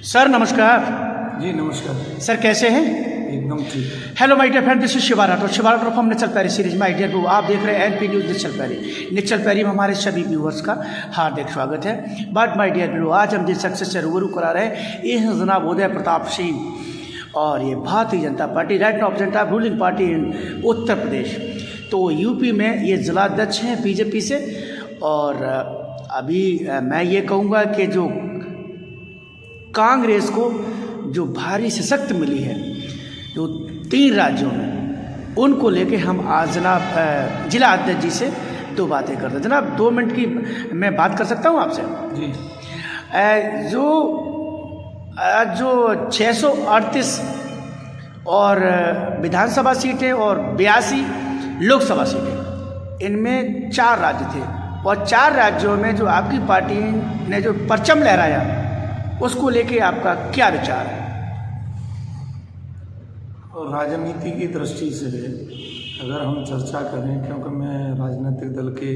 Sir नमस्कार। जी नमस्कार sir कैसे हैं? एकदम ठीक। Hello my dear friend, this is Shiva Rathore. Shiva Rathore from Nishchal Pairy series. My dear आप देख रहे हैं एनपी न्यूज निश्चल पैरी। निश्चल पैरी में हमारे सभी व्यूअर्स का हार्दिक स्वागत है। बट माय डियर ब्रो, आज हम जिस सक्सेस से रूबरू करा रहे हैं ये है जनाब उदय प्रताप सिंह, और ये Bharatiya Janata party right now representative ruling party in Uttar Pradesh. तो यूपी में ये जिलाध्यक्ष हैं बीजेपी से। और अभी मैं ये कहूँगा कि जो कांग्रेस को जो भारी सशक्त मिली है जो 3 राज्यों में, उनको लेके हम आज जनाब जिला अध्यक्ष जी से 2 बातें करते हैं। जनाब 2 मिनट की मैं बात कर सकता हूँ आपसे? जी। जो 638 और विधानसभा सीटें और 82 लोकसभा सीटें, इनमें 4 राज्य थे, और 4 राज्यों में जो आपकी पार्टी ने जो परचम लहराया उसको लेके आपका क्या विचार है? और राजनीति की दृष्टि से अगर हम चर्चा करें, क्योंकि मैं राजनीतिक दल के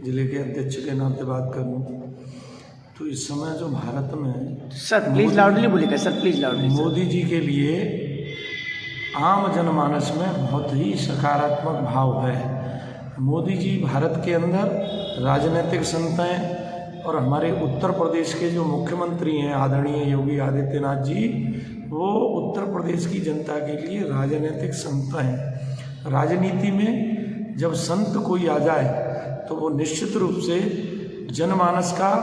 जिले के अध्यक्ष के नाते बात करूं, तो इस समय जो भारत में सर प्लीज़ लाउडली बोलिएगा sir, please loudly. Modi ji के लिए आम जनमानस में बहुत ही सकारात्मक भाव है। मोदी जी भारत के अंदर राजनीतिक संत हैं, और हमारे उत्तर प्रदेश के जो मुख्यमंत्री हैं आदरणीय योगी आदित्यनाथ जी, वो उत्तर प्रदेश की जनता के लिए राजनीतिक संत हैं। राजनीति में जब संत कोई आ जाए तो वो निश्चित रूप से जनमानस का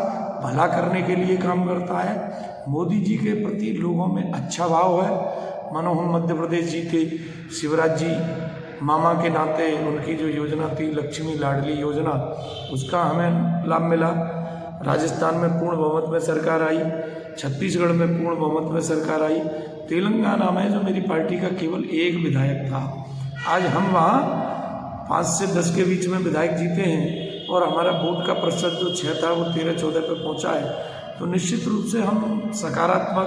भला करने के लिए काम करता है। मोदी जी के प्रति लोगों में अच्छा भाव है। मानो हम मध्य प्रदेश जीते, शिवराज जी मामा के नाते उनकी जो योजना थी लक्ष्मी लाडली योजना, उसका हमें लाभ मिला। राजस्थान में पूर्ण बहुमत में सरकार आई, छत्तीसगढ़ में पूर्ण बहुमत में सरकार आई, तेलंगाना में जो मेरी पार्टी का केवल 1 विधायक था, आज हम वहाँ 5 से 10 के बीच में विधायक जीते हैं, और हमारा वोट का प्रतिशत जो 6 था वो 13-14 पे पहुँचा है। तो निश्चित रूप से हम सकारात्मक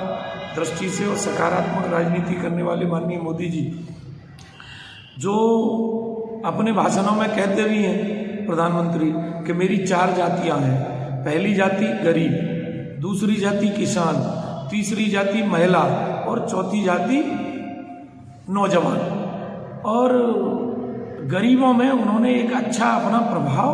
दृष्टि से और सकारात्मक राजनीति करने वाले माननीय मोदी जी, जो अपने भाषणों में कहते भी हैं प्रधानमंत्री कि मेरी 4 जातियाँ हैं। पहली जाति गरीब, दूसरी जाति किसान, तीसरी जाति महिला, और चौथी जाति नौजवान। और गरीबों में उन्होंने एक अच्छा अपना प्रभाव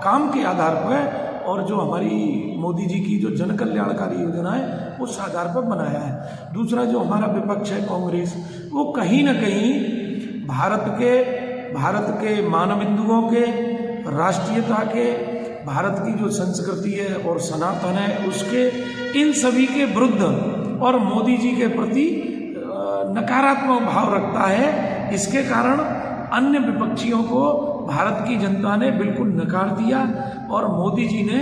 काम के आधार पर, और जो हमारी मोदी जी की जो जन कल्याणकारी योजना है उस आधार पर बनाया है। दूसरा जो हमारा विपक्ष है कांग्रेस, वो कहीं ना कहीं भारत के मानव बिंदुओं के, राष्ट्रीयता के, भारत की जो संस्कृति है और सनातन है उसके, इन सभी के विरुद्ध और मोदी जी के प्रति नकारात्मक भाव रखता है। इसके कारण अन्य विपक्षियों को भारत की जनता ने बिल्कुल नकार दिया, और मोदी जी ने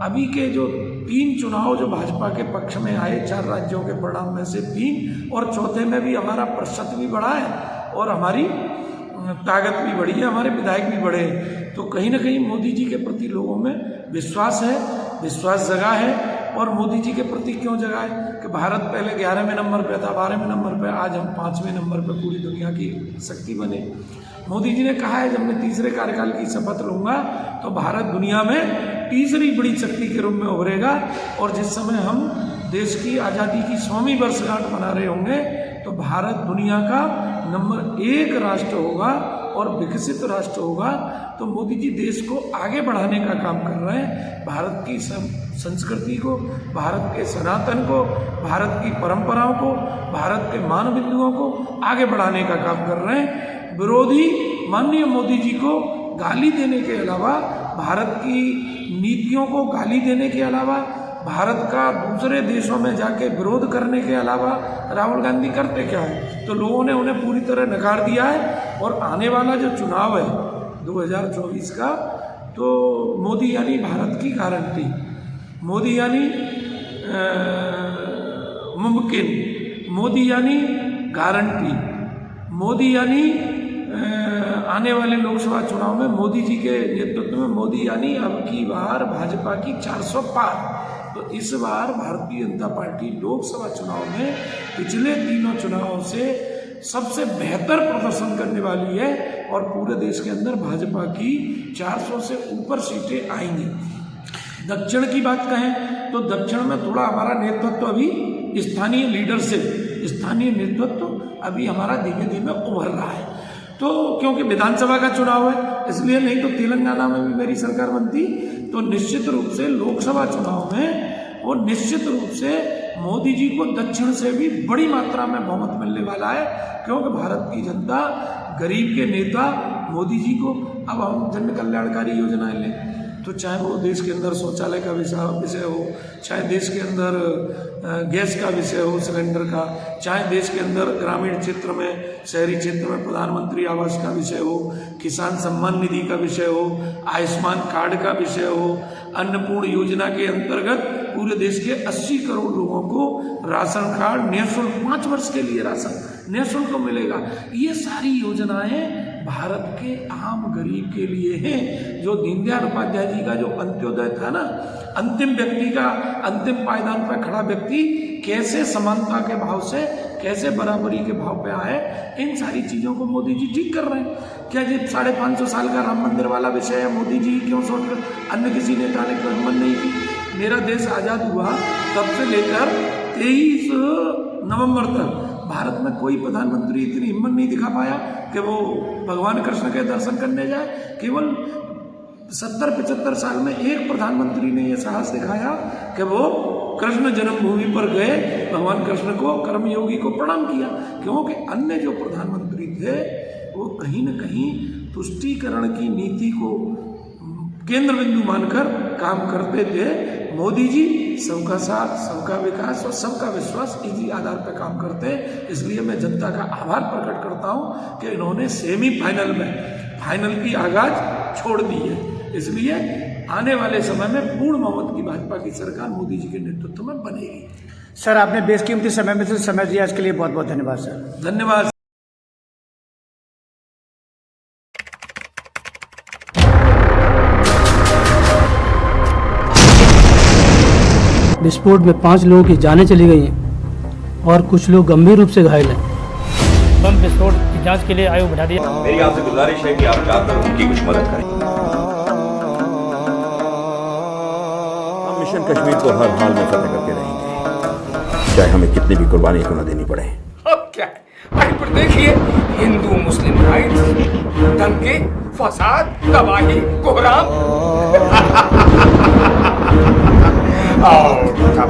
अभी के जो 3 चुनाव जो भाजपा के पक्ष में आए, 4 राज्यों के परिणाम में से 3, और चौथे में भी हमारा प्रतिशत भी बढ़ा है और हमारी ताकत भी बढ़ी है, हमारे विधायक भी बढ़े। तो कहीं ना कहीं मोदी जी के प्रति लोगों में विश्वास है, विश्वास जगा है। और मोदी जी के प्रति क्यों जगा है कि भारत पहले 11वें नंबर पे था, 12वें नंबर पे, आज हम 5वें नंबर पे पूरी दुनिया की शक्ति बने। मोदी जी ने कहा है जब मैं तीसरे कार्यकाल की शपथ लूँगा तो भारत दुनिया में तीसरी बड़ी शक्ति के रूप में उभरेगा। और जिस समय हम देश की आज़ादी की 100वीं वर्षगांठ मना रहे होंगे तो भारत दुनिया का नंबर 1 राष्ट्र होगा और विकसित राष्ट्र होगा। तो मोदी जी देश को आगे बढ़ाने का काम कर रहे हैं। भारत की संस्कृति को, भारत के सनातन को, भारत की परंपराओं को, भारत के मानव बिंदुओं को आगे बढ़ाने का काम कर रहे हैं। विरोधी माननीय मोदी जी को गाली देने के अलावा, भारत की नीतियों को गाली देने के अलावा, भारत का दूसरे देशों में जाके विरोध करने के अलावा राहुल गांधी करते क्या है? तो लोगों ने उन्हें पूरी तरह नकार दिया है। और आने वाला जो चुनाव है 2024 का, तो मोदी यानी भारत की गारंटी, मोदी यानी मुमकिन, मोदी यानी गारंटी, मोदी यानी आने वाले लोकसभा चुनाव में मोदी जी के नेतृत्व में, मोदी यानी अब की बार भाजपा की 400 पार। तो इस बार भारतीय जनता पार्टी लोकसभा चुनाव में पिछले 3 चुनावों से सबसे बेहतर प्रदर्शन करने वाली है, और पूरे देश के अंदर भाजपा की 400 से ऊपर सीटें आएंगी। दक्षिण की बात कहें तो दक्षिण में थोड़ा हमारा नेतृत्व अभी स्थानीय लीडरशिप, स्थानीय नेतृत्व अभी हमारा धीमे धीमे उभर रहा है। तो क्योंकि विधानसभा का चुनाव है इसलिए, नहीं तो तेलंगाना में भी मेरी सरकार बनती तो निश्चित रूप से लोकसभा चुनाव में वो निश्चित रूप से मोदी जी को दक्षिण से भी बड़ी मात्रा में बहुमत मिलने वाला है। क्योंकि भारत की जनता गरीब के नेता मोदी जी को, अब हम जन कल्याणकारी योजनाएं लें तो चाहे वो देश के अंदर शौचालय का विषय हो, चाहे देश के अंदर गैस का विषय हो सिलेंडर का, चाहे देश के अंदर ग्रामीण क्षेत्र में, शहरी क्षेत्र में प्रधानमंत्री आवास का विषय हो, किसान सम्मान निधि का विषय हो, आयुष्मान कार्ड का विषय हो, अन्नपूर्ण योजना के अंतर्गत पूरे देश के 80 करोड़ लोगों को राशन कार्ड निःशुल्क 5 वर्ष के लिए राशन निःशुल्क मिलेगा। ये सारी योजनाएं भारत के आम गरीब के लिए हैं। जो दीनदयाल उपाध्याय जी का जो अंत्योदय था ना, अंतिम व्यक्ति का, अंतिम पायदान पर खड़ा व्यक्ति कैसे समानता के भाव से, कैसे बराबरी के भाव पे आए, इन सारी चीज़ों को मोदी जी ठीक कर रहे हैं। क्या जी 550 साल का राम मंदिर वाला विषय है, मोदी जी क्यों छोड़कर अन्य किसी नेता ने कोई हिम्मत नहीं की? मेरा देश आज़ाद हुआ तब से लेकर 23 नवंबर तक भारत में कोई प्रधानमंत्री इतनी हिम्मत नहीं दिखा पाया कि वो भगवान कृष्ण के दर्शन करने जाए। केवल 70-75 साल में एक प्रधानमंत्री ने ये साहस दिखाया कि वो कृष्ण जन्मभूमि पर गए, भगवान कृष्ण को, कर्मयोगी को प्रणाम किया। क्योंकि अन्य जो प्रधानमंत्री थे वो कहीं न कहीं तुष्टीकरण की नीति को केंद्र बिंदु मानकर काम करते थे। मोदी जी सबका साथ, सबका विकास और सबका विश्वास इसी आधार पर काम करते हैं। इसलिए मैं जनता का आभार प्रकट करता हूं कि इन्होंने सेमीफाइनल में फाइनल की आगाज छोड़ दी है। इसलिए आने वाले समय में पूर्ण बहुमत की भाजपा की सरकार मोदी जी के नेतृत्व में बनेगी। सर, आपने बेशकीमती समय में से समय दिया, इसके लिए बहुत बहुत धन्यवाद सर। धन्यवाद। विस्फोट में 5 लोगों की जानें चली गई हैं और कुछ लोग गंभीर रूप से घायल हैं। बम विस्फोट की जांच के लिए आयोग बढ़ा दिया। मेरी आपसे गुजारिश है कि आप जाकर उनकी कुछ मदद करें। हम मिशन कश्मीर को हर हाल में फतेह करके रहेंगे, चाहे हमें कितनी भी कुर्बानी क्यों न देनी पड़े। अब क्या भाई, पर देखिए हिंदू मुस्लिम राइट्स, दंगे, फसाद, तबाही, कोहराम और तब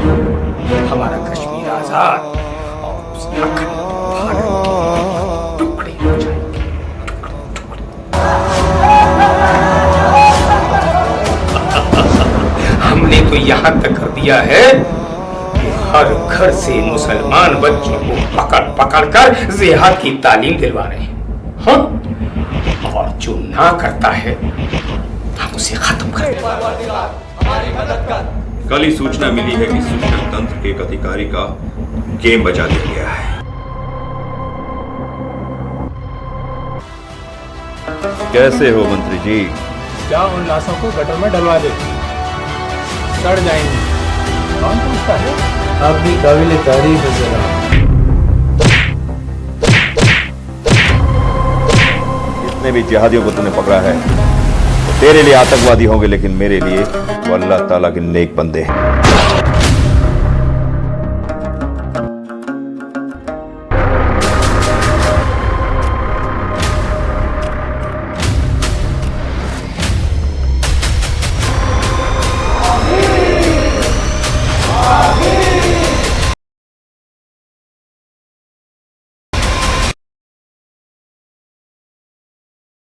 हमारा कश्मीर आजाद और उस अखंड भारत के टुकड़े हो जाएंगे। हमने तो यहाँ तक कर दिया है कि हर घर से मुसलमान बच्चों को पकड़ पकड़ कर जिहाद की तालीम दिलवा रहे हैं। हाँ? और जो ना करता है हम उसे खत्म कर देंगे। कल ही सूचना मिली है कि सूचना तंत्र के एक अधिकारी का गेम बजा दिया गया है। कैसे हो मंत्री जी? क्या उन लाशों को गटर में डलवा दे, सड़ जाएंगे। कौन पूछता है? आपकी काबिल तारीफ है जनाब। जितने भी जिहादियों को तूने पकड़ा है तेरे लिए आतंकवादी होंगे, लेकिन मेरे लिए वो अल्लाह ताला के नेक बंदे हैं।